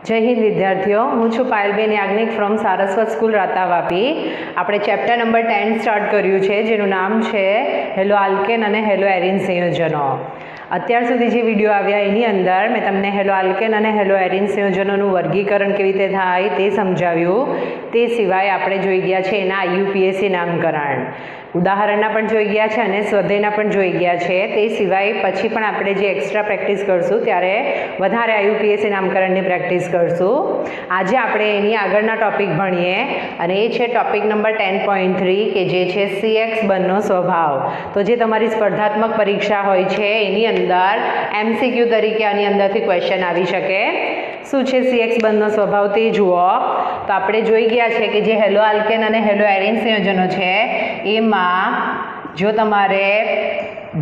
જય હિન્દ વિદ્યાર્થીઓ, હું છું પાયલબેન યાજ્ઞિક ફ્રોમ સારસ્વત સ્કૂલ રાતાવાપી. આપણે ચેપ્ટર નંબર 10 સ્ટાર્ટ કર્યું છે, જેનું નામ છે હેલો આલ્કેન અને હેલો એરિન સંયોજનો. અત્યાર સુધી જે વિડીયો આવ્યા એની અંદર મેં તમને હેલો આલ્કેન અને હેલો એરિન સંયોજનોનું વર્ગીકરણ કેવી રીતે થાય તે સમજાવ્યું. તે સિવાય આપણે જોઈ ગયા છે એના IUPAC નામકરણ, ઉદાહરણના પણ જોઈ ગયા છે અને સ્વાધ્યાયના પણ જોઈ ગયા છે. તે સિવાય પછી પણ આપણે જે એક્સ્ટ્રા પ્રેક્ટિસ કરશું ત્યારે વધારે IUPAC નામકરણની પ્રેક્ટિસ કરશું. આજે આપણે એની આગળના ટોપિક ભણીએ અને એ છે ટોપિક નંબર 10.3 કે જે છે CX બંધનો સ્વભાવ. તો જે તમારી સ્પર્ધાત્મક પરીક્ષા હોય છે એની અંદર MCQ તરીકે આની અંદરથી ક્વેશ્ચન આવી શકે. શું છે CX બંધનો સ્વભાવ તે જુઓ. તો આપણે જોઈ ગયા છે કે જે હેલો આલ્કેન અને હેલો એરિન સંયોજનો છે એમાં જો તમારે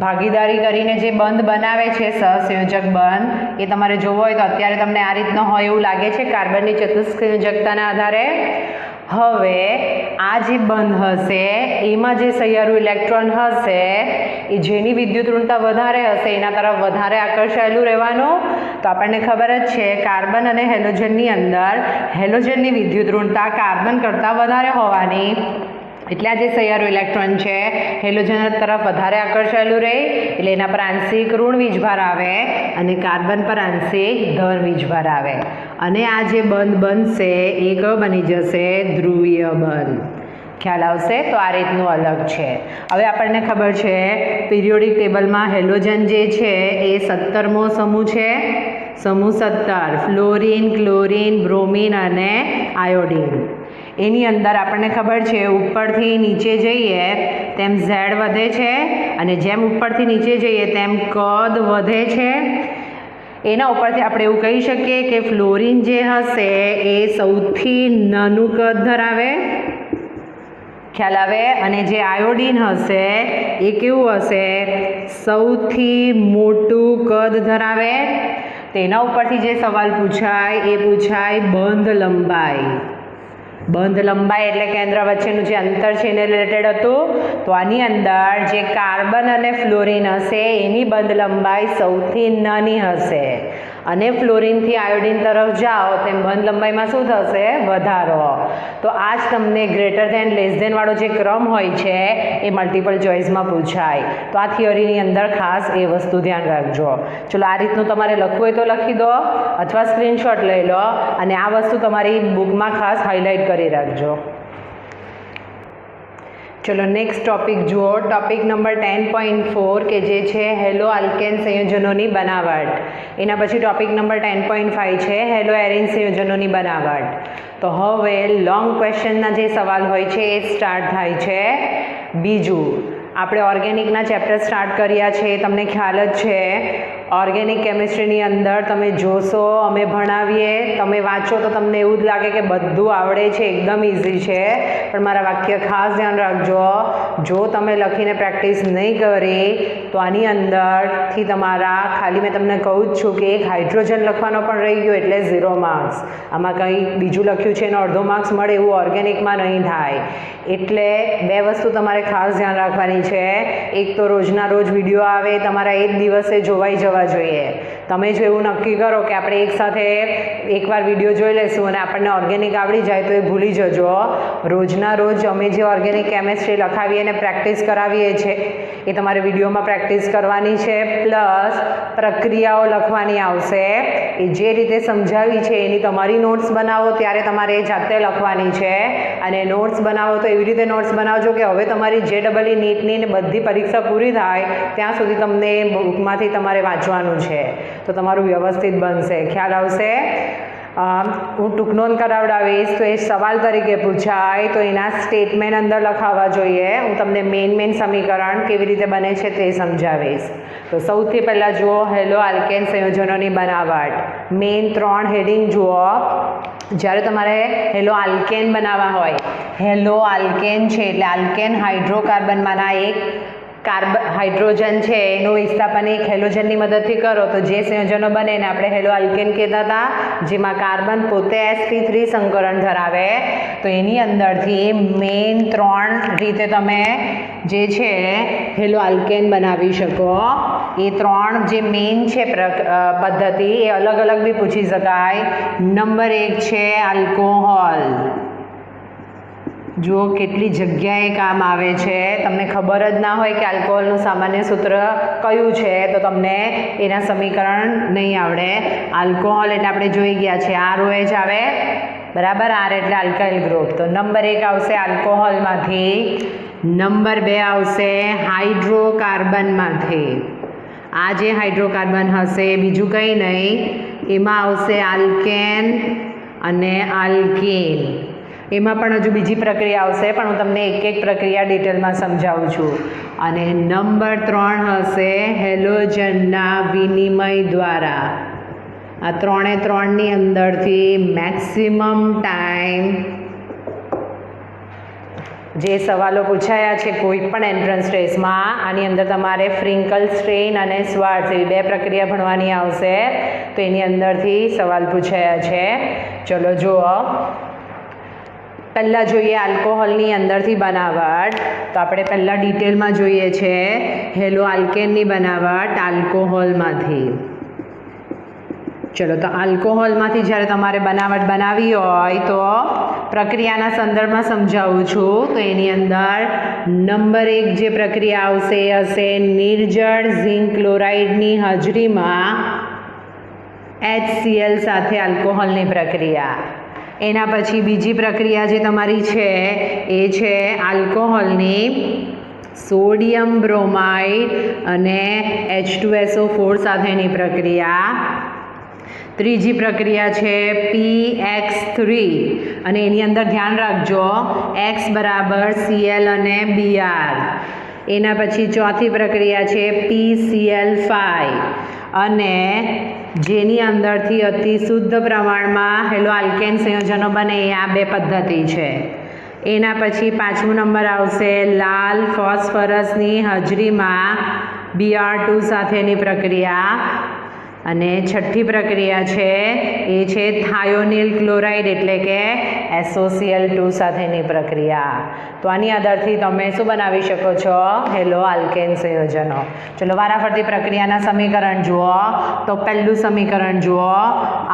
ભાગીદારી કરીને જે બંધ બનાવે છે સહસંયોજક બંધ એ તમારે જોવો હોય તો અત્યારે તમને આ રીતનો હોય એવું લાગે છે કાર્બનની ચતુસ્સંયોજકતાના આધારે. હવે આ જે બંધ હશે એમાં જે સહિયારું ઇલેક્ટ્રોન હશે એ જેની વિદ્યુત ઋણતા વધારે હશે એના તરફ વધારે આકર્ષાયેલું રહેવાનું. તો આપણને ખબર જ છે કાર્બન અને હેલોજનની અંદર હેલોજનની વિદ્યુત ઋણતા કાર્બન કરતાં વધારે હોવાની, એટલે આ જે સહિયારું ઇલેક્ટ્રોન છે હેલોજન તરફ વધારે આકર્ષાયેલું રહે એટલે એના પર આંશિક ઋણ વીજભાર આવે અને કાર્બન પર આંશિક ધન વીજભાર આવે અને આ જે બંધ બનશે એ કયો બની જશે? ધ્રુવીય બંધ. ખ્યાલ આવશે? તો આ રીતનું અલગ છે. હવે આપણને ખબર છે પિરિયોડિક ટેબલમાં હેલોજન જે છે એ 17મો સમૂહ છે, સમૂહ 17, ફ્લોરિન, ક્લોરિન, બ્રોમિન અને આયોડિન. એની અંદર આપણને ખબર છે ઉપરથી નીચે જઈએ તેમ ઝેડ વધે છે અને જેમ ઉપરથી નીચે જઈએ તેમ કદ વધે છે. એના ઉપરથી આપણે એવું કહી શકીએ કે ફ્લોરિન જે હશે એ સૌથી નાનું કદ ધરાવે, ખ્યાલ આવે? અને જે આયોડિન હશે એ કેવું હશે? સૌથી મોટું કદ ધરાવે. તેના ઉપરથી જે સવાલ પૂછાય એ પૂછાય બંધ લંબાઈ. બંધ લંબાઈ એટલે કેન્દ્ર વચ્ચેનું જે અંતર છે એને રિલેટેડ હતું. તો આની અંદર જે કાર્બન અને ફ્લોરિન હશે એની બંધ લંબાઈ સૌથી નાની હશે અને ફ્લોરિનથી આયોડિન તરફ જાઓ તેમ બંધ લંબાઈમાં શું થશે? વધારો. તો આ જ તમને ગ્રેટર ધેન લેસ ધેન વાળો જે ક્રમ હોય છે એ મલ્ટિપલ ચોઇસમાં પૂછાય. તો આ થિયરીની અંદર ખાસ એ વસ્તુ ધ્યાન રાખજો. ચલો આ રીતનું તમારે લખવું હોય તો લખી દો અથવા સ્ક્રીનશોટ લઈ લો અને આ વસ્તુ તમારી બુકમાં ખાસ હાઇલાઇટ કરી રાખજો. ચલો નેક્સ્ટ ટોપિક જુઓ. ટોપિક નંબર 10.4 કે જે છે હેલો આલ્કેન સંયોજનોની બનાવટ. એના પછી ટોપિક નંબર 10.5 છે હેલો એરિન સંયોજનોની બનાવટ. તો હવે લોંગ ક્વેશ્ચનના જે સવાલ હોય છે એ સ્ટાર્ટ થાય છે. બીજું આપણે ઓર્ગેનિકના ચેપ્ટર સ્ટાર્ટ કર્યા છે, તમને ખ્યાલ જ છે. ઓર્ગેનિક કેમિસ્ટ્રીની અંદર તમે જોશો અમે ભણાવીએ, તમે વાંચો તો તમને એવું જ લાગે કે બધું આવડે છે, એકદમ ઇઝી છે. પણ મારા વાક્ય ખાસ ધ્યાન રાખજો. જો તમે લખીને પ્રેક્ટિસ નહીં કરી તો આની અંદરથી તમારા ખાલી મેં તમને કહું જ છું કે એક હાઇડ્રોજન લખવાનો પણ રહી ગયો એટલે 0 માર્ક્સ. આમાં કંઈ બીજું લખ્યું છે એનો અડધો માર્ક્સ મળે એવું ઓર્ગેનિકમાં નહીં થાય. એટલે બે વસ્તુ તમારે ખાસ ધ્યાન રાખવાની છે. એક તો રોજના રોજ વિડીયો આવે તમારા એ જ દિવસે જોવાઈ જવા જોઈએ. તમે જો એવું નક્કી કરો કે આપણે એકસાથે એકવાર વિડીયો જોઈ લઈશું અને આપણને ઓર્ગેનિક આવડી જાય તો એ ભૂલી જજો. રોજના રોજ અમે જે ઓર્ગેનિક કેમિસ્ટ્રી લખાવીએ અને પ્રેક્ટિસ કરાવીએ છીએ એ તમારે વિડીયોમાં પ્રેક્ટિસ કરવાની છે, પ્લસ પ્રક્રિયાઓ લખવાની આવશે. એ જે રીતે સમજાવી છે એની તમારી નોટ્સ બનાવો ત્યારે તમારે એ જાતે લખવાની છે અને નોટ્સ બનાવો તો એવી રીતે નોટ્સ બનાવજો કે હવે તમારી JEE નીટની ને બધી પરીક્ષા પૂરી થાય ત્યાં સુધી તમને બુકમાંથી તમારે વાંચવાનું છે તો તમારું વ્યવસ્થિત બનશે. ખ્યાલ આવશે? હું ટૂંકનોંધ કરાવડાવીશ તો એ સવાલ તરીકે પૂછાય તો એના સ્ટેટમેન્ટ અંદર લખાવવા જોઈએ. હું તમને મેઇન સમીકરણ કેવી રીતે બને છે તે સમજાવીશ. તો સૌથી પહેલાં જુઓ હેલો આલ્કેન સંયોજનોની બનાવટ. મેઇન 3 હેડિંગ જુઓ. જ્યારે તમારે હેલો આલ્કેન બનાવવા હોય, હેલો આલ્કેન છે એટલે આલ્કેન હાઇડ્રોકાર્બનમાંના એક હાઇડ્રોજન છે એનું વિસ્થાપન એક હેલોજનની મદદથી કરો તો જે સંયોજનો બને એને આપણે હેલો આલ્કેન કહેતા હતા, જેમાં કાર્બન પોતે sp3 સંકરણ ધરાવે. તો એની અંદરથી મેઇન 3 રીતે તમે જે છે હેલો આલ્કેન બનાવી શકો એ ત્રણ જે મેઇન છે પદ્ધતિ એ અલગ અલગ બી પૂછી શકાય. નંબર 1 છે આલ્કોહોલ. જુઓ કેટલી જગ્યાએ કામ આવે છે. તમને ખબર જ ના હોય કે આલ્કોહોલનું સામાન્ય સૂત્ર કયું છે તો તમને એના સમીકરણ નહીં આવડે. આલ્કોહોલ એટલે આપણે જોઈ ગયા છે ROH આવે બરાબર. R એટલે આલ્કાઇલ ગ્રુપ. તો નંબર 1 આવશે આલ્કોહોલમાંથી. નંબર 2 આવશે હાઇડ્રોકાર્બનમાંથી. આ જે હાઇડ્રોકાર્બન હશે બીજું કંઈ નહીં, એમાં આવશે આલ્કેન અને આલ્કીન. એમાં પણ હજુ બીજી પ્રક્રિયા આવશે પણ હું તમને એક એક પ્રક્રિયા ડિટેલમાં સમજાવું છું. અને નંબર 3 હશે હેલોજનના વિનિમય દ્વારા. આ 3ની અંદરથી મેક્સિમમ ટાઈમ જે સવાલો પૂછાયા છે કોઈ પણ એન્ટ્રન્સ ટેસ્ટમાં, આની અંદર તમારે ફ્રિન્કલ સ્ટ્રેઇન અને સ્વાર્ટ્ઝ એવી 2 પ્રક્રિયા ભણવાની આવશે. તો એની અંદરથી સવાલ પૂછાયા છે. ચલો જુઓ, પહેલાં જોઈએ આલ્કોહોલની અંદરથી બનાવટ. તો આપણે પહેલાં ડિટેલમાં જોઈએ છે હેલો આલ્કેનની બનાવટ આલ્કોહોલમાંથી. ચલો, તો આલ્કોહોલમાંથી જ્યારે તમારે બનાવટ બનાવવી હોય તો પ્રક્રિયાના સંદર્ભમાં સમજાવું છું. તો એની અંદર નંબર 1 જે પ્રક્રિયા આવશે એ હશે નિર્જળ ઝિંક ક્લોરાઇડની હાજરીમાં HCl સાથે આલ્કોહોલની પ્રક્રિયા. એના પછી બીજી પ્રક્રિયા જે તમારી છે એ છે આલ્કોહોલની સોડિયમ બ્રોમાઇડ અને H2SO4 સાથેની પ્રક્રિયા. ત્રીજી પ્રક્રિયા છે PX3 અને એની અંદર ધ્યાન રાખજો X બરાબર Cl અને Br. એના પછી ચોથી પ્રક્રિયા છે PCl5 અને જેની અંદરથી અતિ શુદ્ધ પ્રમાણમાં હેલો આલ્કેન સંયોજનો બને એ આ 2 પદ્ધતિ છે. એના પછી 5મો નંબર આવશે લાલ ફોસ્ફરસની હાજરીમાં Br2 સાથેની પ્રક્રિયા. અને છઠ્ઠી પ્રક્રિયા છે એ છે થાયોનિલ ક્લોરાઇડ એટલે કે SOCl2 સાથેની પ્રક્રિયા. તો આની આધારથી તમે શું બનાવી શકો છો? હેલો આલ્કેન સંયોજનો. ચલો વારાફરતી પ્રક્રિયાના સમીકરણ જુઓ. તો પહેલું સમીકરણ જુઓ,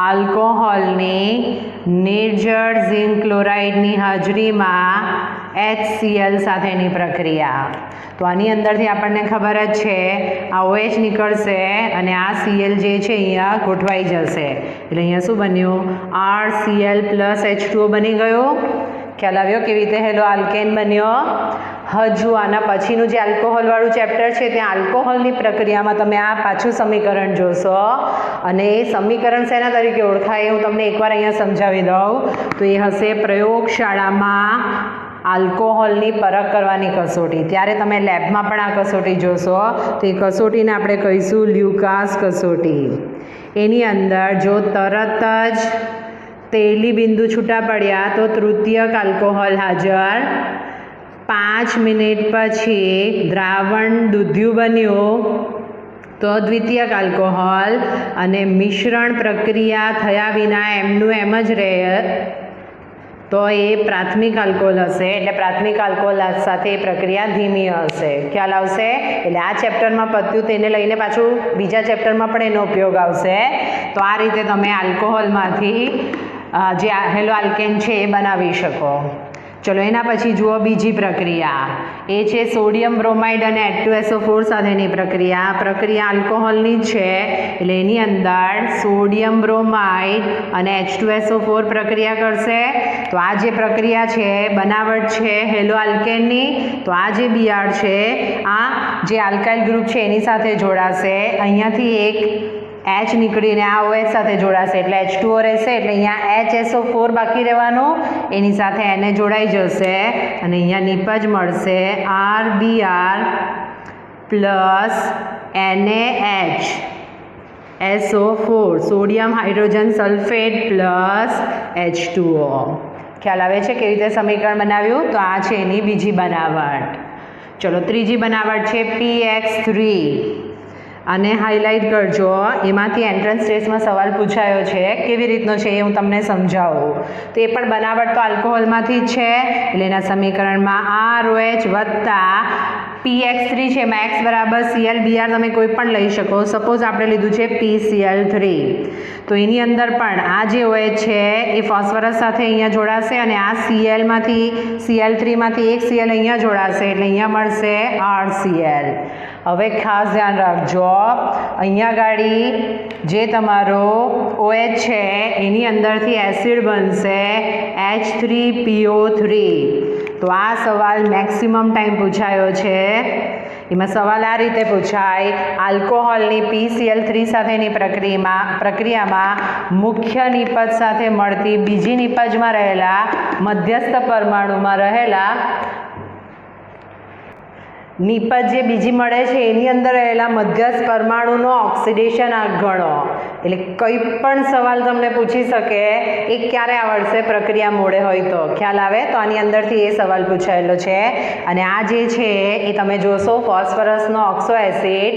આલ્કોહોલની નિર્જળ ઝિંક ક્લોરાઇડની હાજરીમાં HCl સાથેની પ્રક્રિયા. તો આની અંદરથી આપણને ખબર જ છે આ OH નીકળશે અને આ Cl જે છે અહીંયા ગોઠવાઈ જશે. એટલે અહીંયા શું બન્યું? RCl + H2O બની ગયું. ખ્યાલ આવ્યો કેવી રીતે હેલો આલ્કેન બન્યો? હજુ આના પછીનું જે આલ્કોહોલવાળું ચેપ્ટર છે ત્યાં આલ્કોહોલની પ્રક્રિયામાં તમે આ પાછું સમીકરણ જોશો અને એ સમીકરણ શેના તરીકે ઓળખાય એ હું તમને એકવાર અહીંયા સમજાવી દઉં. તો એ હશે પ્રયોગશાળામાં આલ્કોહોલની પરખ કરવાની કસોટી. ત્યારે તમે લેબમાં પણ આ કસોટી જોશો. તો એ કસોટીને આપણે કહીશું લ્યુકાસ કસોટી. એની અંદર જો તરત જ તેલી બિંદુ છૂટા પડ્યા તો તૃતીયક આલ્કોહોલ હાજર, 5 મિનિટ પછી દ્રાવણ દૂધિયું બન્યું તો દ્વિતીયક આલ્કોહોલ, અને મિશ્રણ પ્રક્રિયા થયા વિના એમનું એમ જ રહે તો એ પ્રાથમિક આલ્કોહોલ હશે. એટલે પ્રાથમિક આલ્કોહોલ સાથે એ પ્રક્રિયા ધીમી હશે. ખ્યાલ આવશે? એટલે આ ચેપ્ટરમાં પત્યું તેને લઈને પાછું બીજા ચેપ્ટરમાં પણ એનો ઉપયોગ આવશે. તો આ રીતે તમે આલ્કોહોલમાંથી જે હેલો આલ્કેન છે એ બનાવી શકો. ચલો એના પછી જુઓ બીજી પ્રક્રિયા, એ છે સોડિયમ બ્રોમાઇડ અને H2SO4 સાથેની પ્રક્રિયા. પ્રક્રિયા આલ્કોહોલની જ છે એટલે એની અંદર સોડિયમ બ્રોમાઇડ અને H2SO4 પ્રક્રિયા કરશે. તો આ જે પ્રક્રિયા છે બનાવટ છે હેલો આલ્કેનની. તો આ જે Br છે આ જે આલ્કાઇલ ગ્રુપ છે એની સાથે જોડાશે. અહીંયાથી એક H નીકળીને આ OH સાથે જોડાશે એટલે H2O રહેશે. એટલે અહીંયા HSO4 બાકી રહેવાનું, એની સાથે એને જોડાઈ જશે અને અહીંયા નિપજ મળશે RBr plus NaHSO4 sodium hydrogen sulphate plus H2O. ખ્યાલ આવે છે કેવી રીતે સમીકરણ બનાવ્યું? તો આ છે એની બીજી બનાવટ. ચલો ત્રીજી બનાવટ છે PX3 આને હાઇલાઇટ કરજો. એમાંથી એન્ટ્રન્સ ટેસ્ટમાં સવાલ પૂછાયો છે, કેવી રીતનો છે એ હું તમને સમજાવું. તો એ પણ બનાવટ તો આલ્કોહોલમાંથી જ છે, એટલે એના સમીકરણમાં ROH વત્તા PX3 છે, એમાં X બરાબર ClBr તમે કોઈ પણ લઈ શકો. સપોઝ આપણે લીધું છે PCl3, તો એની અંદર પણ આ જે OH છે એ ફોસ્ફરસ સાથે અહીંયા જોડાશે અને આ Cl3માંથી એક Cl અહીંયા જોડાશે, એટલે અહીંયા મળશે RCl. હવે ખાસ ધ્યાન રાખજો, અહીંયા ગાડી જે તમારો OH છે એની અંદરથી એસિડ બનશે H3PO3. તો આ સવાલ મેક્સિમમ ટાઈમ પૂછાયો છે. એમાં સવાલ આ રીતે પૂછાય, આલ્કોહોલની PCl3 સાથેની પ્રક્રિયામાં મુખ્ય નિપજ સાથે મળતી બીજી નિપજમાં રહેલા મધ્યસ્થ પરમાણુમાં રહેલા નિપજ જે બીજી મળે છે એની અંદર રહેલા મધ્યસ્થ પરમાણુનો ઓક્સિડેશન આંક ગણો. એટલે કંઈ પણ સવાલ તમને પૂછી શકે, એ ક્યારે આવડશે? પ્રક્રિયા મોડે હોય તો. ખ્યાલ આવે? તો આની અંદરથી એ સવાલ પૂછાયેલો છે. અને આ જે છે એ તમે જોશો ફોસ્ફરસનો ઓક્સો એસિડ,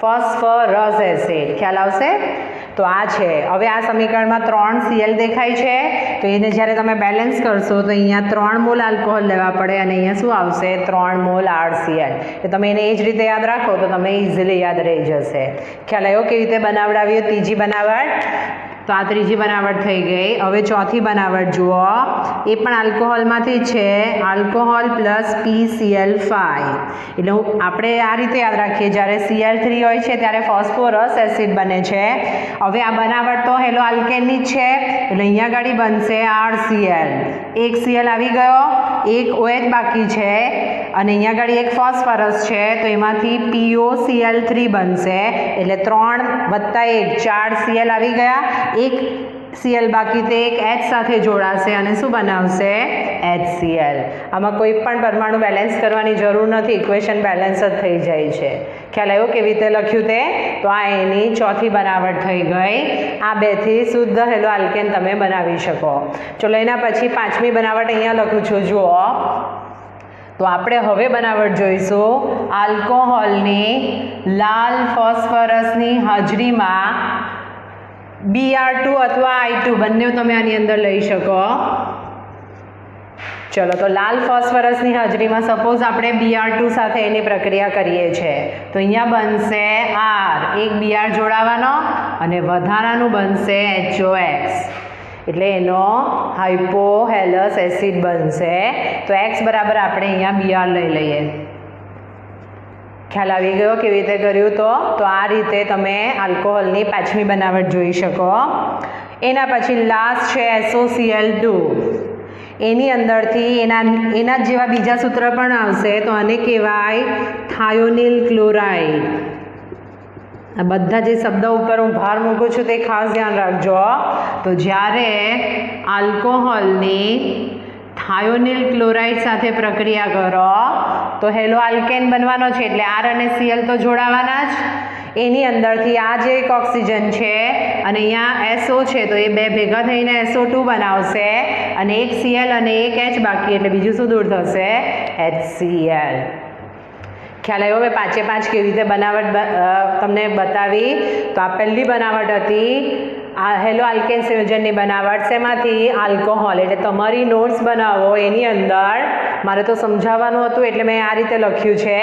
ફોસ્ફરસ એસિડ. ખ્યાલ આવશે? તો આ છે. હવે આ સમીકરણમાં 3 Cl દેખાય છે, તો એને જ્યારે તમે બેલેન્સ કરશો તો અહીંયા 3 મોલ આલ્કોહોલ લેવા પડે અને અહીંયા શું આવશે? 3 મોલ RCl. તો તમે એને એ જ રીતે યાદ રાખો તો તમે ઇઝીલી યાદ રહી જશે. ખ્યાલ આવ્યો કેવી રીતે બનાવડાવીએ? ત્રીજી બનાવટ. તો આ ત્રીજી બનાવટ થઈ ગઈ. હવે ચોથી બનાવટ જુઓ, એ પણ આલ્કોહોલમાંથી જ છે, આલ્કોહોલ પ્લસ PCl5. એટલે આપણે આ રીતે યાદ રાખીએ, જ્યારે Cl3 હોય છે ત્યારે ફોસ્ફોરસ એસિડ બને છે. હવે આ બનાવટ તો હેલો આલ્કેનની જ છે, એટલે અહીંયા ગાડી બનશે RCl. એક Cl આવી ગયો, એક OH બાકી છે અને અહીંયા ગાડી એક ફોસ્ફરસ છે, તો એમાંથી POCl3 બનશે. એટલે 3 વત્તા 1 4 Cl આવી ગયા, એક Cl બાકી તે એક H સાથે જોડાશે અને શું બનાવશે? HCl. આમાં કોઈ પણ પરમાણુ બેલેન્સ કરવાની જરૂર નથી, ઇક્વેશન બેલેન્સ જ થઈ જાય છે. ખ્યાલ આવ્યો કેવી રીતે લખ્યું તે? તો આ એની ચોથી બનાવટ થઈ ગઈ. આ બેથી શુદ્ધ હેલો આલ્કેન તમે બનાવી શકો. ચલો એના પછી પાંચમી બનાવટ અહીંયા લખું છું, જુઓ. તો આપણે હવે બનાવટ જોઈશું આલ્કોહોલની લાલ ફોસ્ફરસની હાજરીમાં Br2 અથવા I2 બંને તમે આની અંદર લઈ શકો. ચલો, તો લાલ ફોસ્ફરસની હાજરીમાં સપોઝ આપણે Br2 સાથે એની પ્રક્રિયા કરીએ છીએ, તો અહીંયા બનશે R, એક Br જોડાવાનો અને વધારાનું બનશે HOX, એટલે એનો હાઇપોહેલસ એસિડ બનશે. તો X બરાબર આપણે અહીંયા Br લઈ લઈએ. ખ્યાલ આવી ગયો કેવી રીતે કર્યું? તો આ રીતે તમે આલ્કોહોલની પાંચમી બનાવટ જોઈ શકો. એના પછી લાસ્ટ છે SOCl2. એની અંદરથી એના જેવા બીજા સૂત્ર પણ આવશે, તો આને કહેવાય થાયોનિલ ક્લોરાઇડ. આ બધા જે શબ્દો ઉપર હું ભાર મૂકું છું તે ખાસ ધ્યાન રાખજો. તો જ્યારે આલ્કોહોલની થાયોનિલ ક્લોરાઇડ સાથે પ્રક્રિયા કરો તો હેલો આલ્કેન બનવાનો છે, એટલે R અને Cl તો જોડાવાના જ. એની અંદરથી આ જે એક ઓક્સિજન છે અને અહીંયા SO છે, તો એ બે ભેગા થઈને SO2 બનાવશે અને એક Cl અને એક H બાકી, એટલે બીજું શું દૂર થશે? HCl. ખ્યાલ આવ્યો? હવે પાંચે પાંચ કેવી રીતે બનાવટ તમને બતાવી. તો આ પહેલી બનાવટ હતી આ હેલો આલ્કેન સંયોજનની બનાવટ. શેમાંથી? આલ્કોહોલ. એટલે તમારી નોટ્સ બનાવો એની અંદર મારે તો સમજાવવાનું હતું એટલે મેં આ રીતે લખ્યું છે.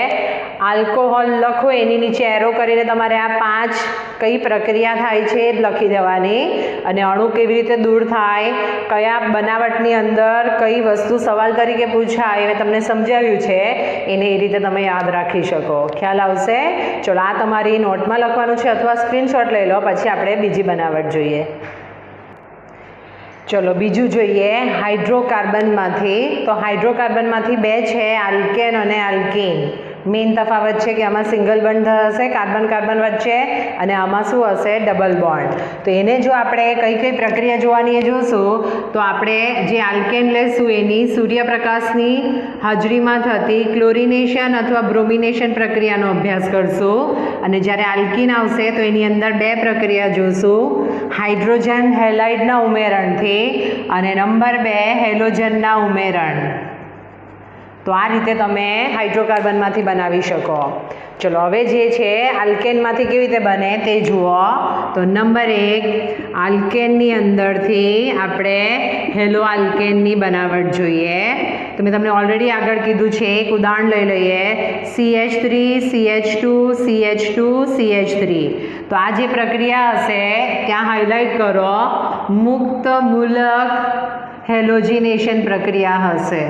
આલ્કોહોલ લખો, એની નીચે એરો કરીને તમારે આ 5 કઈ પ્રક્રિયા થાય છે એ જ લખી દેવાની, અને અણુ કેવી રીતે દૂર થાય, કયા બનાવટની અંદર કઈ વસ્તુ સવાલ તરીકે પૂછાય એ તમને સમજાવ્યું છે, એને એ રીતે તમે યાદ રાખી શકો. ખ્યાલ આવશે? ચલો, આ તમારી નોટમાં લખવાનું છે અથવા સ્ક્રીનશોટ લઈ લો, પછી આપણે બીજી બનાવટ જોઈએ. ચલો બીજું જોઈએ હાઇડ્રોકાર્બનમાંથી. તો હાઇડ્રોકાર્બનમાંથી બે છે, આલ્કેન અને આલ્કીન. મેઇન તફાવત છે કે આમાં સિંગલ બોન્ડ હશે કાર્બન કાર્બન વચ્ચે અને આમાં શું હશે? Double bond. તો એને જો આપણે કઈ કઈ પ્રક્રિયા જોવાની એ જોશું, તો આપણે જે આલ્કેન લેશું એની સૂર્યપ્રકાશની હાજરીમાં થતી ક્લોરિનેશન અથવા બ્રોમિનેશન પ્રક્રિયાનો અભ્યાસ કરશું, અને જ્યારે આલ્કીન આવશે તો એની અંદર બે પ્રક્રિયા જોશું, હાઇડ્રોજન હેલાઇડના ઉમેરણથી અને નંબર 2 હેલોજનના ઉમેરણ. તો આ રીતે તમે હાઇડ્રોકાર્બનમાંથી બનાવી શકો. ચલો હવે જે છે આલ્કેનમાંથી કેવી રીતે બને તે જુઓ. તો નંબર 1, આલ્કેનની અંદરથી આપણે હેલો આલ્કેનની બનાવટ જોઈએ. તો મેં તમને ઓલરેડી આગળ કીધું છે, એક ઉદાહરણ લઈ લઈએ. CH3 CH2 CH2 CH3. તો આ જે પ્રક્રિયા હશે ત્યાં હાઇલાઇટ કરો, મુક્ત મૂલક હેલોજિનેશન પ્રક્રિયા હશે.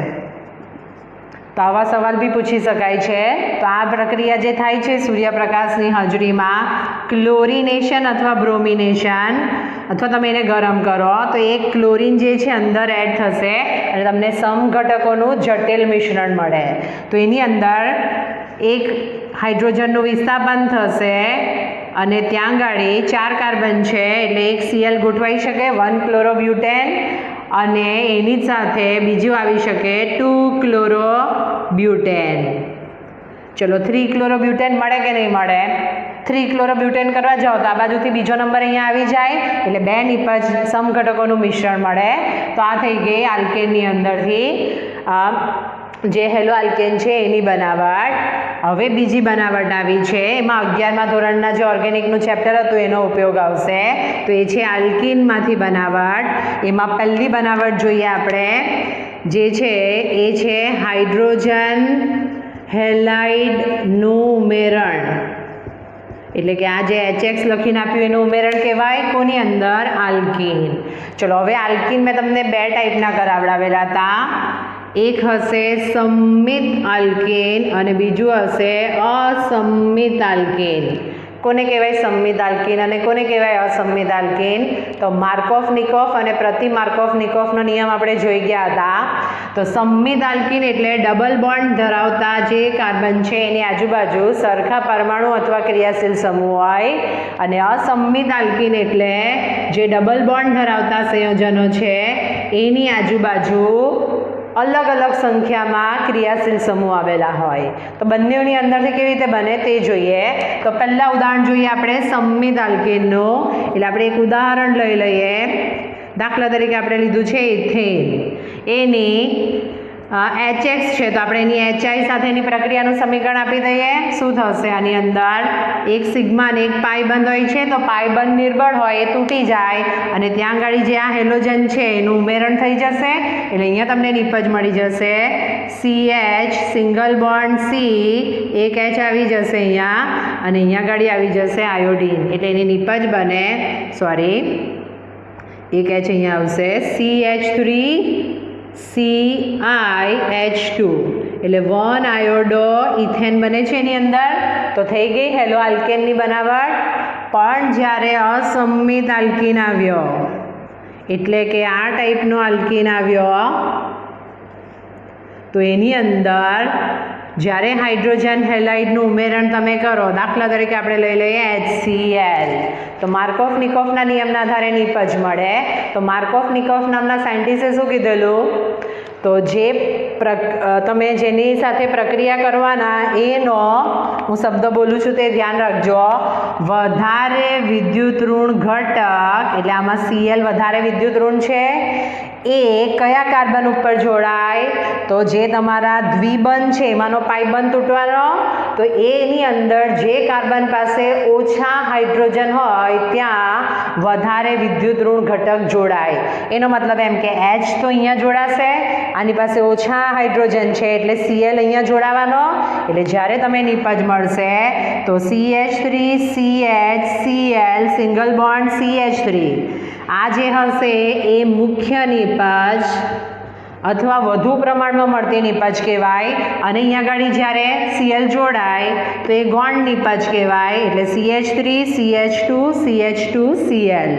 તો આવા સવાલ બી પૂછી શકાય છે. તો આ પ્રક્રિયા જે થાય છે સૂર્યપ્રકાશની હાજરીમાં, ક્લોરિનેશન અથવા બ્રોમિનેશન, અથવા તમે એને ગરમ કરો તો એક ક્લોરિન જે છે અંદર એડ થશે અને તમને સમઘટકોનું જટિલ મિશ્રણ મળે. તો એની અંદર એક હાઇડ્રોજનનું વિસ્થાપન થશે અને ત્યાં ગાડી 4 કાર્બન છે એટલે એક Cl ગોઠવાઈ શકે, 1 ક્લોરોબ્યુટેન, અને એની જ સાથે બીજું આવી શકે 2 ક્લોરોબ્યુટેન. ચલો 3 ક્લોરોબ્યુટેન મળે કે નહીં મળે? 3 ક્લોરોબ્યુટેન કરવા જાઓ તો આ બાજુથી બીજો નંબર અહીંયા આવી જાય એટલે 2 નિપજ સમઘટકોનું મિશ્રણ મળે. તો આ થઈ ગઈ આલ્કેનની અંદરથી જે હેલો આલ્કેન છે એની બનાવટ. હવે બીજી બનાવટ આવી છે, એમાં 11મા ધોરણના જે ઓર્ગેનિકનું ચેપ્ટર હતું એનો ઉપયોગ આવશે. તો એ છે આલ્કીનમાંથી બનાવટ. એમાં પહેલી બનાવટ જોઈએ આપણે, જે છે એ છે હાઇડ્રોજન હેલાઇડનું ઉમેરણ. એટલે કે આ જે HX લખીને આપ્યું એનું ઉમેરણ કહેવાય. કોની અંદર? આલ્કીન. ચલો હવે આલ્કીન મેં તમને 2 ટાઈપના કરાવડાવેલા હતા. એક હશે સંમિત આલ્કેન અને બીજું હશે અસંમિત આલ્કેન. કોને કહેવાય સંમિત આલ્કેન અને કોને કહેવાય અસંમિત આલ્કેન? તો માર્કોફ-નિકોફ અને પ્રતિ માર્કોફ-નિકોફનો નિયમ આપણે જોઈ ગયા હતા. તો સંમિત આલ્કેન એટલે ડબલ બોન્ડ ધરાવતા જે કાર્બન છે એની આજુબાજુ સરખા પરમાણુ અથવા ક્રિયાશીલ સમૂહ હોય, અને અસંમિત આલ્કેન એટલે જે ડબલ બોન્ડ ધરાવતા સંયોજનો છે એની આજુબાજુ અલગ અલગ સંખ્યામાં ક્રિયાશીલ સમૂહ આવેલા હોય. તો બંનેની અંદરથી કેવી રીતે બને તે જોઈએ. તો પહેલાં ઉદાહરણ જોઈએ આપણે સંમિત આલ્કેનનું. એટલે આપણે એક ઉદાહરણ લઈ લઈએ. દાખલા તરીકે આપણે લીધું છે ઇથેન. એની HX છે તો આપણે એની HI સાથેની પ્રક્રિયાનું સમીકરણ આપી દઈએ. શું થશે? આની અંદર એક સિગ્મા અને એક પાઈ બંધ હોય છે. તો પાઈ બંધ નિર્બળ હોય એ તૂટી જાય અને ત્યાં આગળ જે આ હેલોજન છે એનું ઉમેરણ થઈ જશે. એટલે અહીંયા તમને નિપજ મળી જશે CH સિંગલ બોન્ડ C, એક H આવી જશે અહીંયા અને અહીંયા આગળ આવી જશે આયોડીન. એટલે એની નિપજ બને, સોરી એક H અહીંયા આવશે CH3 CiH2 એટલે 1 આયોડો ઇથેન બને છે એની અંદર. તો થઈ ગઈ હેલો આલ્કેનની બનાવટ. પણ જ્યારે અસંમિત આલ્કીન આવ્યો, એટલે કે આ ટાઈપનો આલ્કીન આવ્યો, તો એની અંદર જ્યારે હાઇડ્રોજન હેલાઇડનું ઉમેરણ તમે કરો, દાખલા તરીકે આપણે લઈ લઈએ HCl, તો માર્કોફ-નિકોફના નિયમના આધારે નિપજ મળે. તો માર્કોફ-નિકોફ નામના સાયન્ટિસ્ટે શું કીધેલું? તો જે તમે જેની સાથે પ્રક્રિયા કરવાના એનો, હું શબ્દ બોલું છું તે ધ્યાન રાખજો, વધારે વિદ્યુત ઋણ ઘટક, એટલે આમાં Cl વધારે વિદ્યુત ઋણ છે, એ કયા કાર્બન ઉપર જોડાય? તો જે તમારા દ્વિબંધ છે એમાંનો પાઇબંધ તૂટવાનો, તો એની અંદર જે કાર્બન પાસે ઓછા હાઇડ્રોજન હોય ત્યાં વધારે વિદ્યુત ઋણ ઘટક જોડાય. એનો મતલબ એમ કે H તો અહીંયા જોડાશે, આની પાસે ઓછા હાઇડ્રોજન છે એટલે Cl અહીંયા જોડાવાનો. એટલે જ્યારે તમે નિપજ મળશે તો CH3 CH Cl single bond CH3, આ જે હશે એ મુખ્ય નિપજ અથવા વધુ પ્રમાણમાં મળતી નિપજ કહેવાય. અને અહીંયા આગળ જ્યારે Cl જોડાય તો એ ગૌણ નિપજ કહેવાય. એટલે CH3 CH2 CH2 Cl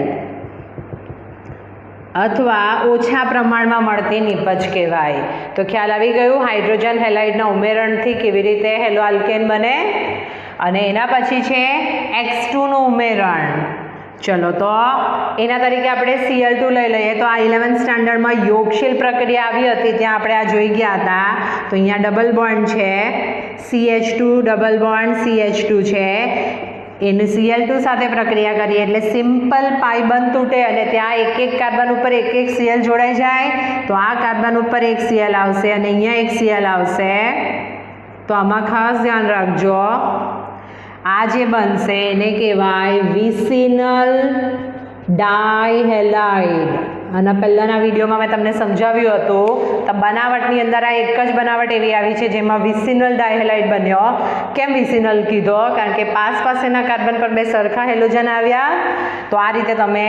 અથવા ઓછા પ્રમાણમાં મળતી નિપજ કહેવાય. તો ખ્યાલ આવી ગયું હાઇડ્રોજન હેલાઇડના ઉમેરણથી કેવી રીતે હેલો આલ્કેન બને. અને એના પછી છે X2નું ઉમેરણ. ચલો તો એના તરીકે આપણે Cl2 લઈ લઈએ. તો આ 11th સ્ટાન્ડર્ડમાં યોગશીલ પ્રક્રિયા આવી હતી ત્યાં આપણે આ જોઈ ગયા હતા. તો અહીંયા ડબલ બોન્ડ છે, CH2 ડબલ બોન્ડ CH2 છે. એની Cl2 સાથે પ્રક્રિયા કરીએ એટલે સિમ્પલ પાઈ બંધ તૂટે અને ત્યાં એક એક કાર્બન ઉપર એક એક Cl જોડાઈ જાય તો આ કાર્બન ઉપર એક Cl આવશે અને અહીંયા એક Cl આવશે તો આમાં ખાસ ધ્યાન રાખજો આ જે બનશે એને કહેવાય વિસિનલ ડાયહેલાઇડ આના પહેલાંના વિડીયોમાં મેં તમને સમજાવ્યું હતું તો બનાવટની અંદર આ એક જ બનાવટ એવી આવી છે જેમાં વિસિનલ ડાયહેલાઇડ બન્યો કેમ વિસિનલ કીધો કારણ કે પાસેના કાર્બન પર બે સરખા હેલોજન આવ્યા તો આ રીતે તમે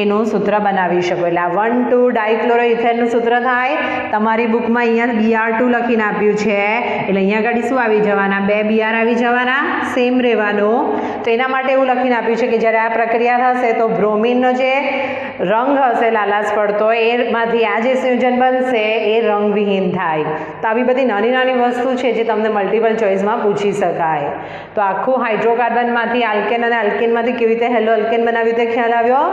એનું સૂત્ર બનાવી શકો એટલે આ 1,2 ડાયક્લોરોઇથેનનું સૂત્ર થાય તમારી બુકમાં અહીંયા Br2 લખીને આપ્યું છે એટલે અહીંયા આગળ શું આવી જવાના 2 Br આવી જવાના સેમ રહેવાનું તો એના માટે એવું લખીને આપ્યું છે કે જ્યારે આ પ્રક્રિયા થશે તો બ્રોમિનનો જે રંગ હશે લાલાશ પડતો એમાંથી આ જે સંયોજન બનશે એ રંગવિહીન થાય તો આવી બધી નાની નાની વસ્તુ છે જે તમને મલ્ટિપલ ચોઇસમાં પૂછી શકાય તો આખું હાઇડ્રોકાર્બનમાંથી આલ્કેન અને આલ્કેનમાંથી કેવી રીતે હેલો આલ્કેન બનાવ્યું તે ખ્યાલ આવ્યો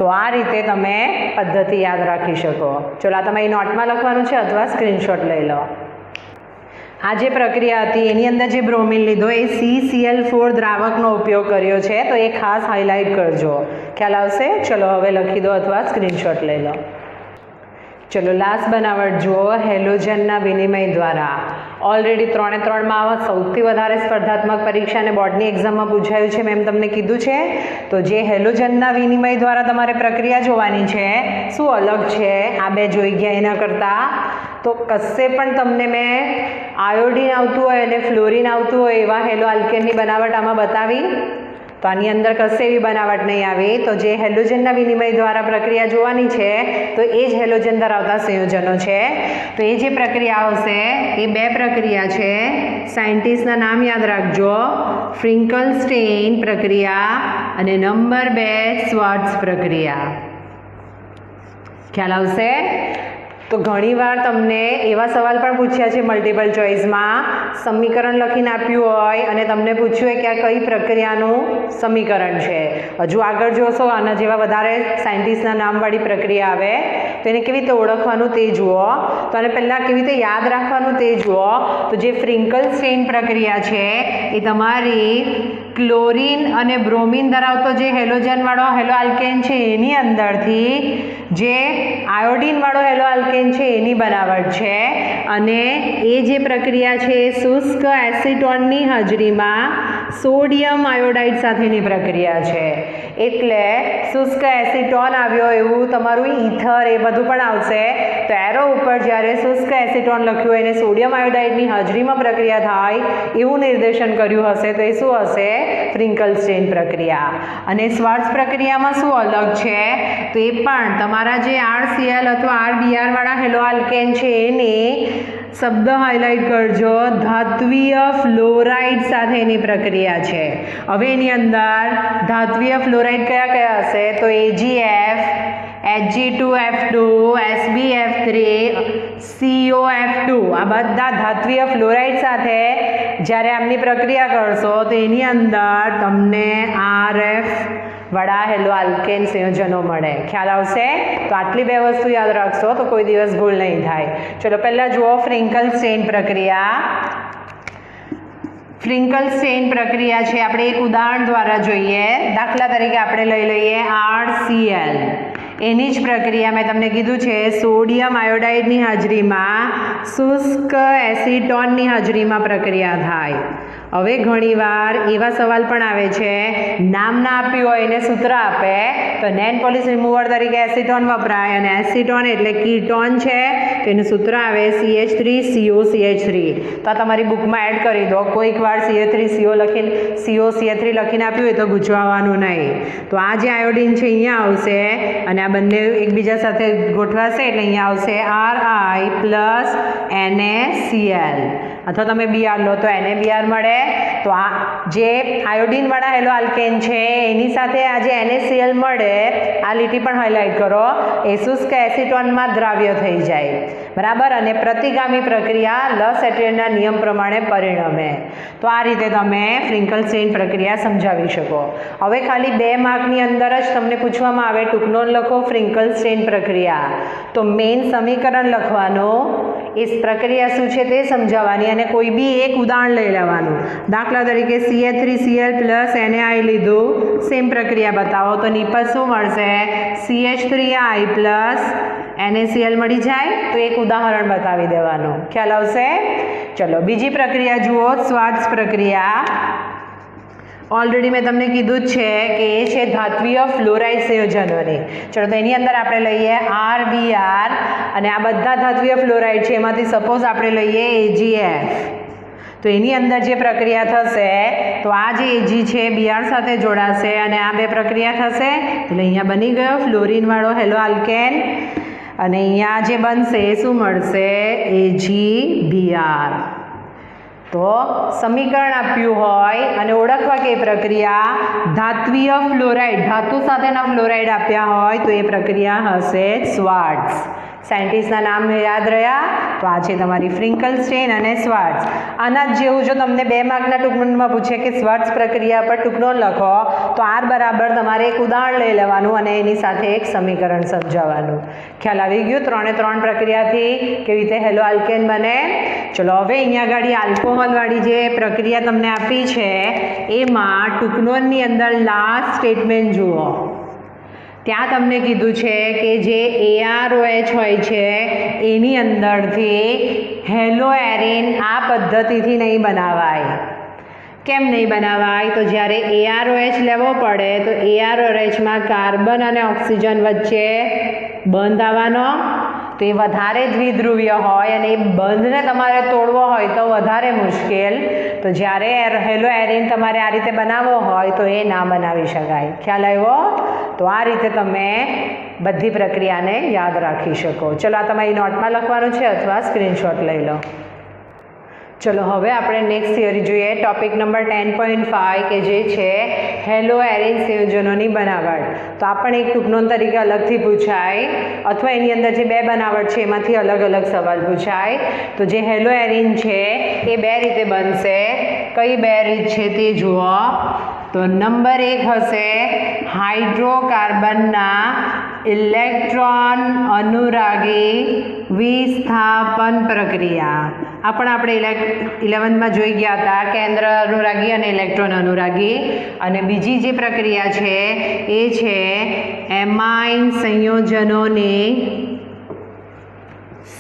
તો આ રીતે તમે પદ્ધતિ યાદ રાખી શકો ચલો આ તમારી નોટમાં લખવાનું છે અથવા સ્ક્રીનશોટ લઈ લો આ જે પ્રક્રિયા હતી એની અંદર જે બ્રોમિન લીધો એ CCl4 દ્રાવકનો ઉપયોગ કર્યો છે તો એ ખાસ હાઇલાઇટ કરજો ખ્યાલ આવશે ચલો હવે લખી દો અથવા સ્ક્રીનશોટ લઈ લો ચલો લાસ્ટ બનાવટ જુઓ હેલોજનના વિનિમય દ્વારા ઓલરેડી 3-3માં આવા સૌથી વધારે સ્પર્ધાત્મક પરીક્ષા અને બોર્ડની એક્ઝામમાં પૂછાયું છે મેં તમને કીધું છે તો જે હેલોજનના વિનિમય દ્વારા તમારે પ્રક્રિયા જોવાની છે શું અલગ છે આ બે જોઈ ગયા એના કરતાં તો કશે પણ તમને મેં આયોડિન આવતું હોય અને ફ્લોરિન આવતું હોય એવા હેલો આલ્કેનની બનાવટ આમાં બતાવી તો આની અંદર કશે એવી બનાવટ નહીં આવે તો જે હેલોજનના વિનિમય દ્વારા પ્રક્રિયા જોવાની છે તો એ જ હેલોજન ધરાવતા સંયોજનો છે તો એ જે પ્રક્રિયા આવશે એ બે પ્રક્રિયા છે સાયન્ટિસ્ટના નામ યાદ રાખજો ફ્રિંકલસ્ટેઇન પ્રક્રિયા અને નંબર 2 સ્વાર્ટ્ઝ પ્રક્રિયા ખ્યાલ આવશે તો ઘણીવાર તમને એવા સવાલ પણ પૂછ્યા છે મલ્ટિપલ ચોઇસમાં સમીકરણ લખીને આપ્યું હોય અને તમને પૂછ્યું હોય કે આ કઈ પ્રક્રિયાનું સમીકરણ છે હજુ આગળ જોશો આના જેવા વધારે સાયન્ટિસ્ટના નામવાળી પ્રક્રિયા આવે તો એને કેવી રીતે ઓળખવાનું તે જુઓ તો આને પહેલાં કેવી રીતે યાદ રાખવાનું તે જુઓ તો જે ફ્રિંકલસ્ટેઇન પ્રક્રિયા છે એ તમારી ક્લોરીન અને બ્રોમિન ધરાવતો જે હેલોજનવાળો હેલો આલ્કેન છે એની અંદરથી જે આયોડિનવાળો હેલો આલ્કેન છે એની બનાવટ છે અને એ જે પ્રક્રિયા છે એ શુષ્ક એસિટોનની હાજરીમાં સોડિયમ આયોડાઇડ સાથેની પ્રક્રિયા છે એટલે શુષ્ક એસિટોન આવ્યો એવું તમારું ઈથર એ બધું પણ આવશે તો એરો ઉપર જ્યારે શુષ્ક એસિટોન લખ્યું હોય એને સોડિયમ આયોડાઇડની હાજરીમાં પ્રક્રિયા થાય એવું નિર્દેશન કર્યું હશે તો એ શું હશે ફ્રિંકલસ્ટેઇન પ્રક્રિયા અને સ્વાર્ટ્ઝ પ્રક્રિયામાં શું અલગ છે તો એ પણ તમારા જે RCl અથવા RBr વાળા હેલો આલ્કેન છે એને શબ્દ હાઇલાઇટ કરજો ધાત્વીય ફ્લોરાઇડ સાથેની પ્રક્રિયા છે હવે એની અંદર ધાત્વીય ફ્લોરાઇડ કયા કયા હશે તો AgF Hg2F2 SbF3 COF2 આ બધા ધાત્વીય ફ્લોરાઇડ સાથે જ્યારે આમની પ્રક્રિયા કરશો તો એની અંદર તમને RF વાળા હેલો આલ્કેન સંયોજનો મળે ખ્યાલ આવશે તો આટલી બે વસ્તુ યાદ રાખશો તો કોઈ દિવસ ભૂલ નહીં થાય ચલો પહેલાં જુઓ ફ્રિંકલસ્ટેઇન પ્રક્રિયા પ્રક્રિયા છે આપણે એક ઉદાહરણ દ્વારા જોઈએ દાખલા તરીકે આપણે લઈ લઈએ RCl એની જ પ્રક્રિયા મેં તમને કીધું છે સોડિયમ આયોડાઇડની હાજરીમાં શુષ્ક એસિટોનની હાજરીમાં પ્રક્રિયા થાય હવે ઘણીવાર એવા સવાલ પણ આવે છે નામ ના આપ્યું હોય એને સૂત્ર આપે તો નેન પોલિશ રિમૂવર તરીકે એસિટોન વપરાય અને એસિટોન એટલે કીટોન છે તો એનું સૂત્ર આવે CH3COCH3 તો આ તમારી બુકમાં એડ કરી દો કોઈક વાર CH3CO લખીને COCH3 લખીને આપ્યું હોય તો ગુજવાવાનું નહીં તો આ જે આયોડિન છે અહીંયા આવશે અને આ બંને એકબીજા સાથે ગોઠવાશે એટલે અહીંયા આવશે Ri + NaCl અથવા તમે Br લો તો NaBr મળે તો આ જે આયોડિનવાળા હેલો આલ્કેન છે એની સાથે આ જે NaCl મળે આ લીટી પણ હાઇલાઇટ કરો એ શુષ્ક એસિટોનમાં દ્રાવ્ય થઈ જાય બરાબર અને પ્રતિગામી પ્રક્રિયા લસેટ્રિયનના નિયમ પ્રમાણે પરિણમે તો આ રીતે તમે ફ્રિંકલસ્ટેઇન પ્રક્રિયા સમજાવી શકો હવે ખાલી 2 માર્કની અંદર જ તમને પૂછવામાં આવે ટૂંકનો લખો ફ્રિંકલસ્ટેઇન પ્રક્રિયા તો મેઇન સમીકરણ લખવાનું એ પ્રક્રિયા શું છે તે સમજાવવાની અને કોઈ બી એક ઉદાહરણ લઈ લેવાનું. દાખલા તરીકે CH3Cl પ્લસ NaI લીધું, સેમ પ્રક્રિયા બતાવો તો નિપજ શું મળશે? CH3I પ્લસ NaCl મળી જાય. તો એક ઉદાહરણ બતાવી દેવાનું, ખ્યાલ આવશે? ચલો બીજી પ્રક્રિયા જુઓ, શ્વાર્ટ્ઝ પ્રક્રિયા. ઓલરેડી મેં તમને કીધું જ છે કે એ છે ધાત્વીય ફ્લોરાઇડ સંયોજનોની. ચલો તો એની અંદર આપણે લઈએ RBr અને આ બધા ધાત્વીય ફ્લોરાઇડ છે એમાંથી સપોઝ આપણે લઈએ AgF. તો એની અંદર જે પ્રક્રિયા થશે તો આ જે Ag છે Br સાથે જોડાશે અને આ બે પ્રક્રિયા થશે એટલે અહીંયા બની ગયો ફ્લોરિનવાળો હેલો આલ્કેન અને અહીંયા જે બનશે એ શું મળશે? AgBr. તો સમીકરણ આપ્યું હોય અને ઓળખવા કે પ્રક્રિયા ધાત્વીય ફ્લોરાઇડ, ધાતુ સાથેના ફ્લોરાઇડ આપ્યા હોય તો એ પ્રક્રિયા હશે શ્વાર્ટ્ઝ. સાયન્ટિસ્ટના નામ યાદ રહ્યા? તો આ છે તમારી ફ્રિન્કલસ્ટેન અને શ્વાર્ટ્ઝ. આના જ જેવું જો તમને 2 માર્કના ટૂંકનોટમાં પૂછે કે શ્વાર્ટ્ઝ પ્રક્રિયા પર ટૂંકનોટ લખો તો R બરાબર તમારે એક ઉદાહરણ લઈ લેવાનું અને એની સાથે એક સમીકરણ સમજાવવાનું. ખ્યાલ આવી ગયું? 3 એ 3 પ્રક્રિયાથી કેવી રીતે હેલો આલ્કેન બને. ચલો હવે અહીંયા આગળ આલ્કોહોલવાળી જે પ્રક્રિયા તમને આપી છે એમાં ટૂંકનોટની અંદર લાસ્ટ સ્ટેટમેન્ટ જુઓ. ત્યાં તમને કીધું છે કે જે AROH હોય છે એની અંદરથી હેલો એરિન આ પદ્ધતિથી નહીં બનાવાય. કેમ નહીં બનાવાય? તો જ્યારે AROH લેવો પડે તો AROHમાં કાર્બન અને ઓક્સિજન વચ્ચે બંધ આવવાનો, તો એ વધારે દ્વિધ્રુવીય હોય અને એ બંધને તમારે તોડવો હોય તો વધારે મુશ્કેલ. તો જ્યારે હેલો એરિન તમારે આ રીતે બનાવવો હોય તો એ ના બનાવી શકાય. ખ્યાલ આવ્યો? તો આ રીતે તમે બધી પ્રક્રિયાને યાદ રાખી શકો. ચલો આ તમારી નોટમાં લખવાનું છે અથવા સ્ક્રીનશોટ લઈ લો. ચલો હવે આપણે નેક્સ્ટ થિયરી જોઈએ, ટોપિક નંબર 10.5 કે જે છે હેલો એરિન સંયોજનોની બનાવટ. તો આ પણ એક ટૂંકનોંધ તરીકે અલગથી પૂછાય અથવા એની અંદર જે 2 બનાવટ છે એમાંથી અલગ અલગ સવાલ પૂછાય. તો જે હેલો એરિન છે એ 2 રીતે બનશે. કઈ 2 રીત છે તે જુઓ. તો નંબર 1 હશે હાઇડ્રોકાર્બનના ઇલેક્ટ્રોન અનુરાગી વિસ્થાપન પ્રક્રિયા. આ પણ આપણે 11માં જોઈ ગયા હતા, કેન્દ્ર અનુરાગી અને ઇલેક્ટ્રોન અનુરાગી. અને બીજી જે પ્રક્રિયા છે એ છે એમાઇન સંયોજનોની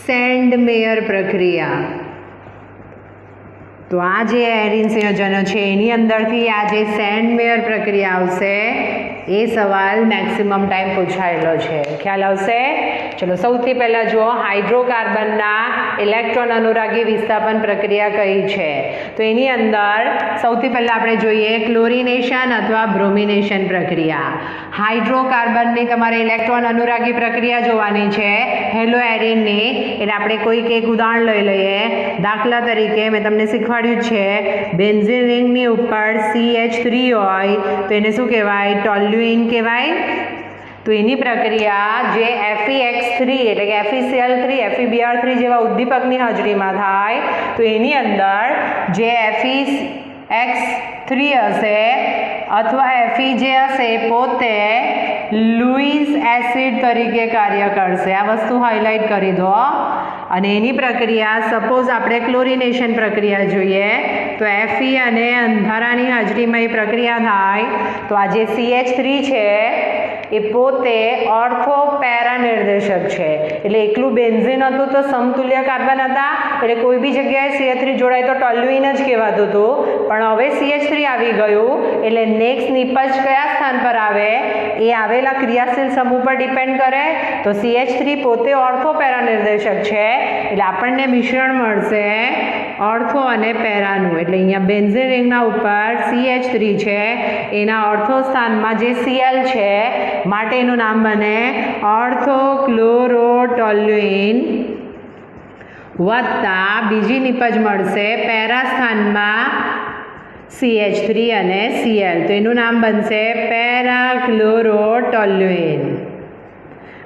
સેન્ડમેયર પ્રક્રિયા. તો આ જે એરિન સંયોજનો છે એની અંદરથી આ જે સેન્ડમેયર પ્રક્રિયા આવશે એ સવાલ મેક્સિમમ ટાઈમ પૂછાયેલો છે. ખ્યાલ આવશે? ચલો સૌથી પહેલાં જુઓ હાઇડ્રોકાર્બનના ઇલેક્ટ્રોન અનુરાગી વિસ્થાપન પ્રક્રિયા કઈ છે. તો એની અંદર સૌથી પહેલાં આપણે જોઈએ ક્લોરિનેશન અથવા બ્રોમિનેશન પ્રક્રિયા. હાઇડ્રોકાર્બનની તમારે ઇલેક્ટ્રોન અનુરાગી પ્રક્રિયા જોવાની છે હેલો એરિનની. એટલે આપણે કોઈક એક ઉદાહરણ લઈ લઈએ. દાખલા તરીકે મેં તમને શીખવાડ્યું છે બેન્ઝીન રિંગની ઉપર CH3 હોય તો એને શું કહેવાય? ટોલ્યુઇન કહેવાય. તો એની પ્રક્રિયા જે FeX3 એટલે કે FeCl3 FeBr3 જેવા ઉદ્દીપકની હાજરીમાં થાય તો એની અંદર જે FeX3 હશે અથવા Fe જે હશે પોતે લુઈસ એસિડ તરીકે કાર્ય કરશે. આ વસ્તુ હાઇલાઇટ કરી દો. અને એની પ્રક્રિયા સપોઝ આપણે ક્લોરિનેશન પ્રક્રિયા જોઈએ તો Fe અને અંધારાની હાજરીમાં એ પ્રક્રિયા થાય તો આ જે CH3 છે એ પોતે ઓર્થો પેરા નિર્દેશક છે. એટલે એકલું બેન્ઝીન હતું તો સમતુલ્ય કાર્બન હતા એટલે કોઈ બી જગ્યાએ CH3 જોડાય તો ટોલ્યુઇન જ કહેવાતું હતું. પણ હવે CH3 આવી ગયું એટલે નેક્સ્ટ નિપજ કયા સ્થાન પર આવે? એ આવેલા ક્રિયાશીલ સમૂહ પર ડિપેન્ડ કરે. તો CH3 પોતે ઓર્થો પેરા નિર્દેશક છે એટલે આપણને મિશ્રણ મળશે ઓર્થો અને પેરાનું. એટલે અહીંયા બેન્ઝીન રિંગના ઉપર CH3 છે એના ઓર્થો સ્થાનમાં જે Cl છે માટે એનું નામ બને ઓર્થોક્લોરોટોલ્યુઇન વત્તા બીજી નિપજ મળશે પેરા સ્થાનમાં CH3 અને Cl તો એનું નામ બનશે પેરાક્લોરોટોલ્યુઇન.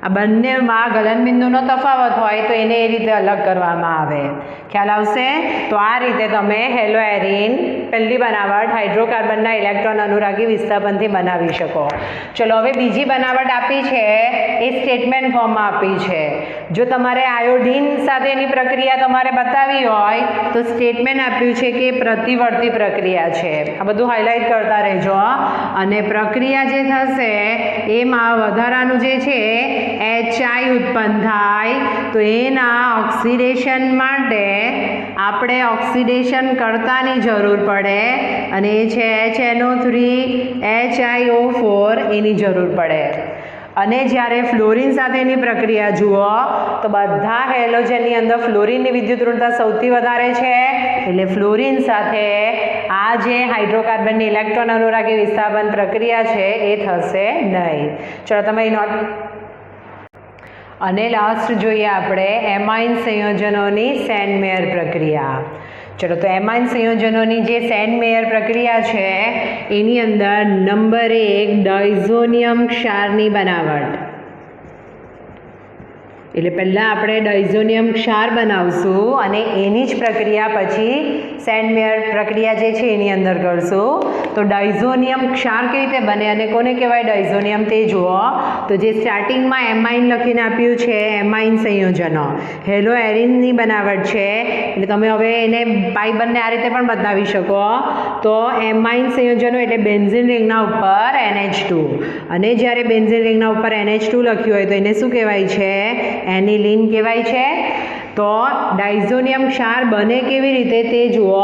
આ બંનેમાં ગલનબિંદુનો તફાવત હોય તો એને એ રીતે અલગ કરવામાં આવે. ખ્યાલ આવશે? તો આ રીતે તમે હેલો એરિન પહેલી બનાવટ હાઇડ્રોકાર્બનના ઇલેક્ટ્રોન અનુરાગી વિસ્થાપનથી બનાવી શકો. ચલો હવે બીજી બનાવટ આપી છે એ સ્ટેટમેન્ટ સ્ટેટમેન્ટ ફોર્મમાં આપી છે. જો તમારે આયોડીન સાથેની પ્રક્રિયા તમારે બતાવી હોય તો સ્ટેટમેન્ટ આપ્યું છે કે પ્રતિવર્તી પ્રક્રિયા છે. આ બધું હાઇલાઇટ કરતા રહેજો. અને પ્રક્રિયા જે થશે એમાં વધારાનું જે છે HI ઉત્પન્ન થાય, તો એના ઓક્સિડેશન માટે આપણે ઓક્સિડેશન કર્તાની જરૂર પડે અને એ છે HNO3 HiO4 એની જરૂર પડે. અને જ્યારે ફ્લોરિન સાથેની પ્રક્રિયા જુઓ તો બધા હેલોજનની અંદર ફ્લોરિનની વિદ્યુત ઋણતા સૌથી વધારે છે, એટલે ફ્લોરિન સાથે આ જે હાઇડ્રોકાર્બનની ઇલેક્ટ્રોન અનુરાગી વિસ્થાપન પ્રક્રિયા છે એ થશે નહીં. ચલો તમે નોટ. અને લાસ્ટ જોઈએ આપણે એમાઇન સંયોજનોની સેન મેયર પ્રક્રિયા. ચલો તો એમાઇન સંયોજનોની જે સેન મેયર પ્રક્રિયા છે એની અંદર નંબર 1 ડાયઝોનિયમ ક્ષારની બનાવટ. એટલે પહેલાં આપણે ડાયઝોનિયમ ક્ષાર બનાવશું અને એની જ પ્રક્રિયા પછી સેન મેયર પ્રક્રિયા જે છે એની અંદર કરશું. તો ડાયઝોનિયમ ક્ષાર કેવી રીતે બને અને કોને કહેવાય ડાયઝોનિયમ તે જુઓ. તો જે સ્ટાર્ટિંગમાં એમાઇન લખીને આપ્યું છે એમાઇન સંયોજનો હેલો એરિનની બનાવટ છે, એટલે તમે હવે એને પાઈ બંને આ રીતે પણ બતાવી શકો. તો એમાઇન સંયોજનો એટલે બેન્ઝીન રિંગના ઉપર NH2, અને જ્યારે બેન્ઝીન રિંગના ઉપર NH2 લખ્યું હોય તો એને શું કહેવાય છે? એનિલિન કહેવાય છે. તો ડાયઝોનિયમ ક્ષાર બને કેવી રીતે તે જુઓ.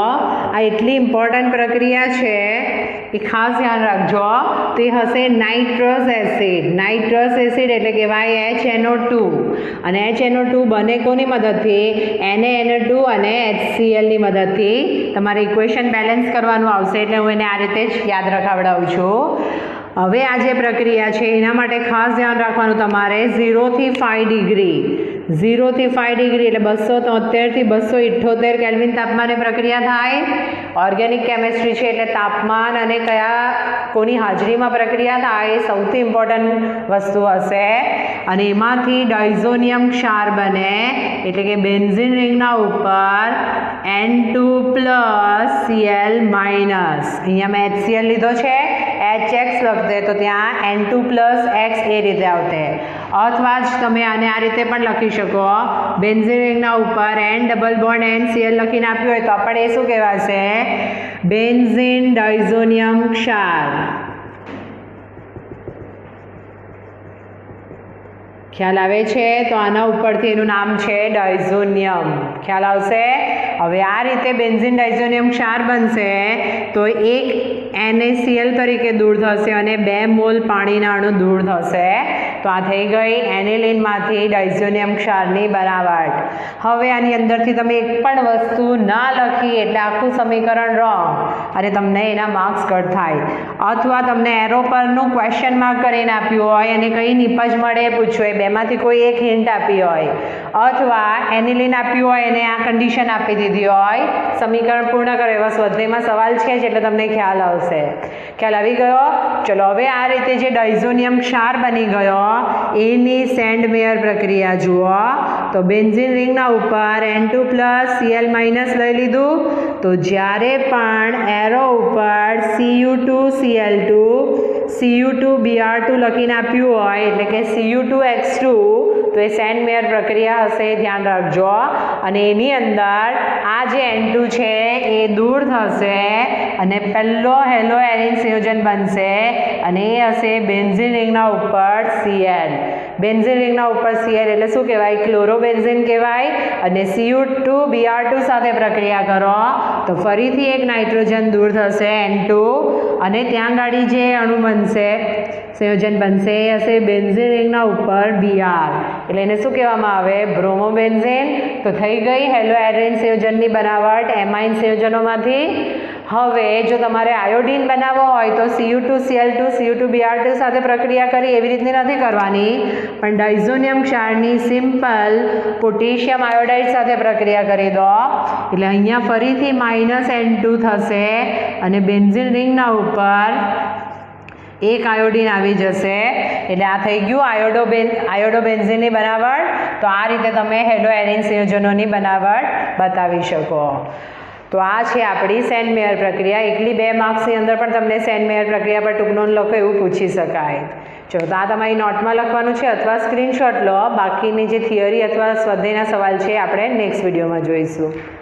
આ એટલી ઇમ્પોર્ટન્ટ પ્રક્રિયા છે એ ખાસ ધ્યાન રાખજો. તે હશે નાઇટ્રસ એસિડ. નાઇટ્રસ એસિડ એટલે કહેવાય HNO2, અને HNO2 બને કોની મદદથી? NaNO2 અને HClની મદદથી. તમારે ઇક્વેશન બેલેન્સ કરવાનું આવશે એટલે હું એને આ રીતે જ યાદ રખાવડાવું છું. હવે આ જે પ્રક્રિયા છે એના માટે ખાસ ધ્યાન રાખવાનું તમારે 0 થી 5 ડિગ્રી 0 થી 5 ડિગ્રી એટલે 273 થી 278 કેલ્વિન તાપમાને પ્રક્રિયા થાય. ઓર્ગેનિક કેમિસ્ટ્રી છે એટલે તાપમાન અને કોની હાજરીમાં પ્રક્રિયા થાય એ સૌથી ઇમ્પોર્ટન્ટ વસ્તુ હશે. અને એમાંથી ડાયઝોનિયમ ક્ષાર બને, એટલે કે બેન્ઝીન રિંગના ઉપર N2+ Cl-. અહીંયા મેં HCl લીધો છે, HX લખતે તો ત્યાં N2+ X એ રીતે આવતે. અથવા જ તમે આને આ રીતે પણ લખી શકો. બેન્ઝીન રિંગના ઉપર N=N Cl લખીને આપ્યું હોય તો આપણે એ શું કહેવાશે? બેન્ઝીન ડાયઝોનિયમ ક્ષાર. ખ્યાલ આવે છે? તો આના ઉપરથી એનું નામ છે ડાયઝોનિયમ. ખ્યાલ આવશે? હવે આ રીતે બેન્ઝીન ડાયઝોનિયમ ક્ષાર બનશે તો એક NaCl તરીકે દૂર થશે અને 2 મોલ પાણીના અણુ દૂર થશે. તો આ થઈ ગઈ એનિલિનમાંથી ડાયઝોનિયમ ક્ષારની બનાવટ. હવે આની અંદરથી તમે એક પણ વસ્તુ ના લખી એટલે આખું સમીકરણ રોંગ અને તમને એના માર્ક્સ કટ થાય. અથવા તમને એરો પરનું ક્વેશ્ચન માર્ક કરીને આપ્યું હોય અને કઈ નિપજ મળે એ પૂછ્યું હોય, બેમાંથી કોઈ એક હિન્ટ આપી હોય, અથવા એનિલિન આપ્યું હોય અને આ કન્ડિશન આપી દીધી હોય, સમીકરણ પૂર્ણ કરો એવા સ્વાધ્યાયમાં સવાલ છે જ એટલે તમને ખ્યાલ આવશે. ખ્યાલ આવી ગયો? ચલો હવે આ રીતે જે ડાયઝોનિયમ ક્ષાર બની ગયો એની સેન્ડ મેયર પ્રક્રિયા જુઓ. તો બેન્ઝીન રિંગના ઉપર N2+ Cl- લઈ લીધું. તો જ્યારે પણ એરો ઉપર Cu2Cl2 Cu2Br2 લખીને આપ્યું હોય એટલે કે Cu2X2 તો એ સેન્ડ મેયર પ્રક્રિયા હશે, ધ્યાન રાખજો. અને એની અંદર આ જે N2 છે એ દૂર થશે અને પહેલો હેલો એરિન સંયોજન બનશે અને એ હશે બેન્ઝીન રિંગના ઉપર Cl. બેન્ઝીન રિંગના ઉપર Cl એટલે શું કહેવાય? ક્લોરોબેન્ઝીન કહેવાય. અને Cu2Br2 સાથે પ્રક્રિયા કરો તો ફરીથી એક નાઇટ્રોજન દૂર થશે N2 અને ત્યાં ગાડી જે અણુ બનશે સંયોજન બનશે એ હશે બેન્ઝીન રિંગના ઉપર Br, એટલે એને શું કહેવામાં આવે? બ્રોમોબેન્ઝીન. તો થઈ ગઈ હેલો એરિન સંયોજનની બનાવટ એમાઇન સંયોજનોમાંથી. હવે જો તમારે આયોડીન બનાવવો હોય તો Cu2Cl2 Cu2Br2 સાથે પ્રક્રિયા કરી એવી રીતની નથી કરવાની, પણ ડાયઝોનિયમ ક્ષારની સિમ્પલ પોટેશિયમ આયોડાઇડ સાથે પ્રક્રિયા કરી દો એટલે અહીંયા ફરીથી -N2 થશે અને બેન્ઝીન રિંગના ઉપર એક આયોડીન આવી જશે. એટલે આ થઈ ગયું આયોડોબેન્ઝીનની બનાવટ. તો આ રીતે તમે હેલો એરિન સંયોજનોની બનાવટ બતાવી શકો. તો આ છે આપણી સેન મેયર પ્રક્રિયા. એકલી 2 માર્ક્સની અંદર પણ તમને સેન મેયર પ્રક્રિયા પર ટૂંક નોંધ લખો એવું પૂછી શકાય. ચલો તો આ તમારી નોટમાં લખવાનું છે અથવા સ્ક્રીનશોટ લો. બાકીની જે થિયરી અથવા સ્વાધ્યાયના સવાલ છે આપણે નેક્સ્ટ વિડીયોમાં જોઈશું.